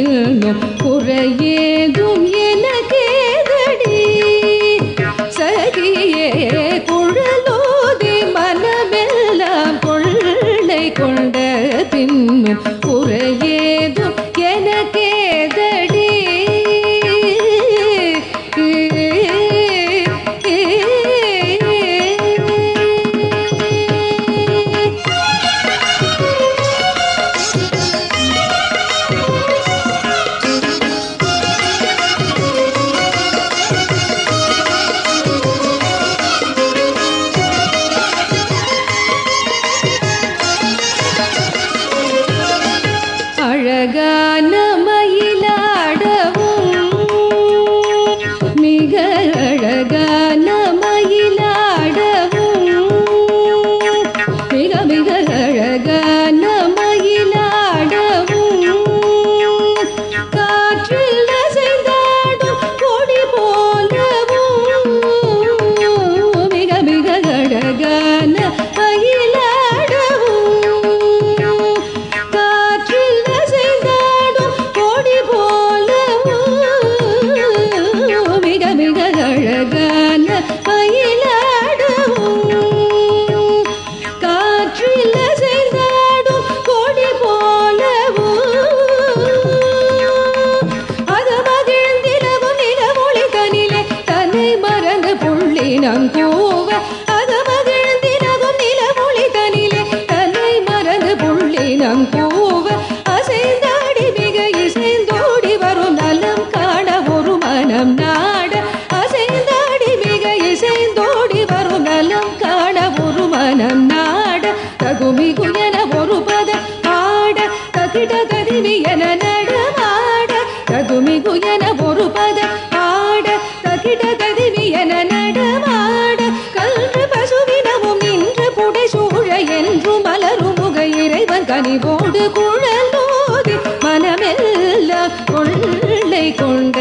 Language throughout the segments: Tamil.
பின்னும் குறையேதும் எனக்கேதடி சகியே குழலோதி மனமெல்லாம் கொள்ளை கொண்ட பின்னும் குறையேதும் எனக்கேதடி அழகான மயிலாடவும் மிக அழகான மயிலாடவும் மிக மிக அழகான மயிலாடவும் காற்றில் அசைந்தாடும் கொடி போலவும் மிக மிக அழகான கூவ அகமகிழ்ந்தினகும் நிலமொழி தனிலே தன்னை மறந்து புள்ளினம் கூவ அசைந்தாடி மிக இசைந்தோடி வரும் நலம் காண ஒரு மனம் நாட அசைந்தாடி மிக இசைந்தோடி வரும் நலம் காண ஒரு மனம் நாட தகுமிகு என ஒரு பத பாட தகிட ததிவி என நடமாட தகுமிகு என ஒரு பத பாட தகிட ததிவி என நடமாட கன்று பசுவினவும் நின்று புடை சூழ என்று மலரும் முக இறைவன் கனிவோடு குழலோதி மனமெல்லாம் கொள்ளை கொண்ட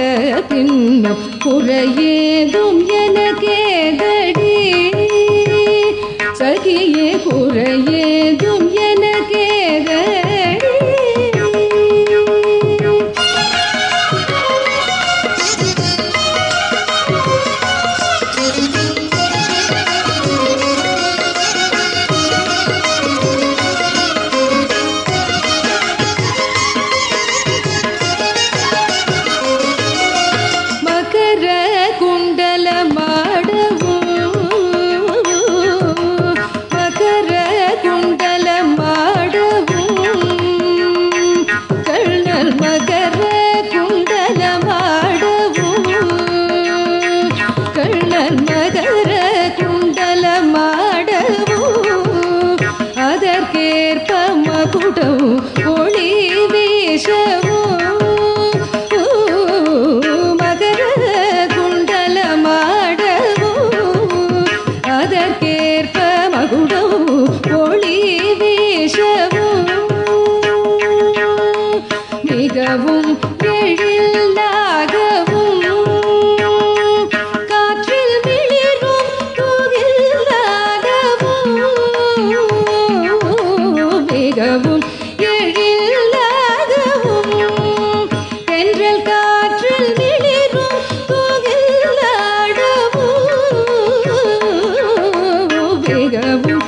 பின்னும் குறையேதும் எனக்கேதடி சகியே குறையேதும் எனக்கேதடி அதற்கேற்ப மகுடவும் ஒளி வீசவும் மகர குண்டலமாடவும் அதற்கேற்ப மகுடவும் ஒளி வீசவும் மிகவும் எழிலாகவும் காற்றில் மிளிரும் தூகில்லாகவும் மிகவும் எழிலாகவும் தென்றல் காற்றில் மிளிரும் தூகில்லாடவும் மிகவும்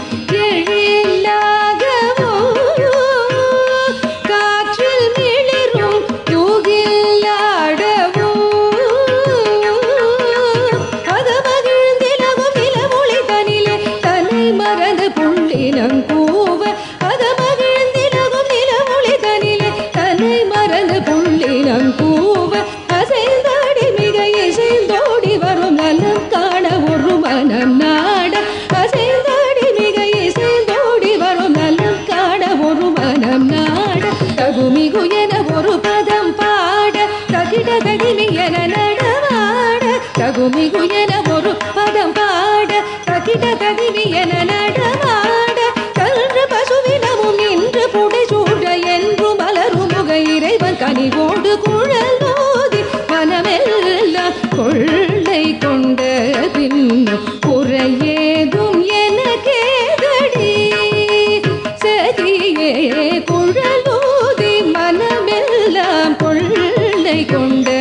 கூவ அகமகிழ்ந்தினகும் நிலமொழி தனிலே தன்னை மறந்து புள்ளினம் கூவ அசைந்தாடி மிக இசைந்தோடி வரும் நலம் காண ஒரு மனம் நாட அசைந்தாடி மிக இசைந்தோடி வரும் நலம் காண ஒரு மனம் நாட தகுமிகு என ஒரு பதம் பாட தகிட தகிமி என நடமாட தகுமிகு என ஒரு பதம் பாட தகிட தகிமி என நடமாட கன்று பசுவினமும் நின்று புடை சூழ என்று மலரும் முக இறைவன் கனிவோடு குழலோதி மனமெல்லாம் கொள்ளை கொண்ட பின்னும் குறையேதும் எனக்கேதடி சகியே குழலோதி மனமெல்லாம் கொள்ளை கொண்டு